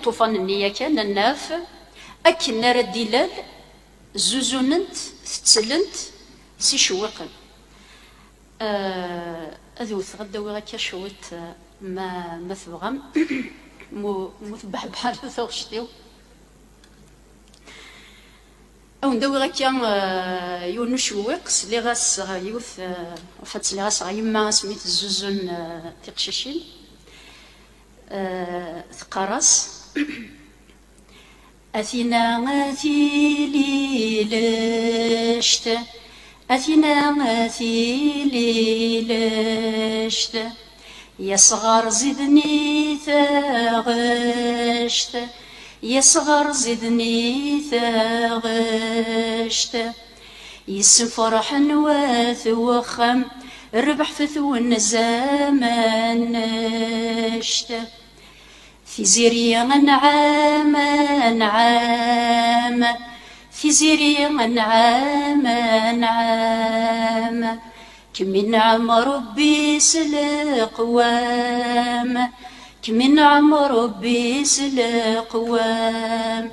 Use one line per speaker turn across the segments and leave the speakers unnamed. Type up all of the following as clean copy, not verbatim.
طوفان النية كان الناف أكن نار الدلال زوزوننت تتسلنت سي شوقا أذو تغدا وغاكا شويت ما تبغم مثبح بحال ثوشتيو أو ندوي غاكا يونو شويقس لي غاس يوث فات لي غاس غيما سميت الزوزون تيقشاشين ثقراس أثينا غاثيلي لشت أثينا غاثيلي لشت يصغر زدني ثغشت يصغر زدني ثغشت يسم فرح نواث وخم ربح فتون زمان نشت في زيريا نعام نعام في زيريا نعام نعام كمن نعم ربي سلقوام كمن نعم ربي سلقوام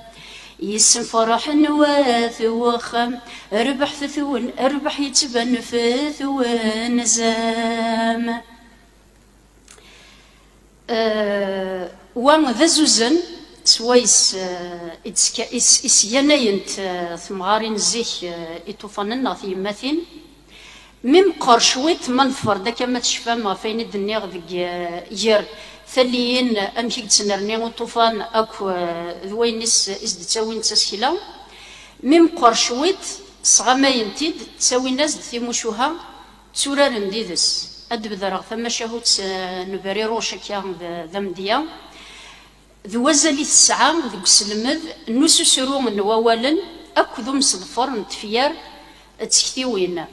يسم فرح نواث وخم ربح ثثون ربح يتبن في ثوان زام وان ذا زوزن سويس يناينت ثمغارين زيك يطوفننا في يماثين ميم قرشويت منفر داك ما تشفى فين الدنيا ذك ير ثليين امشي تسنرني وطوفان اكو ذوينس ازد تساوين تسكيلا ميم قرشويت صغماينتيد تساوي ناس ثيموشوها تسورار نديدس ادبذر ثم شهوت نبري روشك ذا مديا ذو وزالي الساعة ذو سلمذ نسو سرو من ووالا اكو ذو مصدفر نتفيار تكتيوين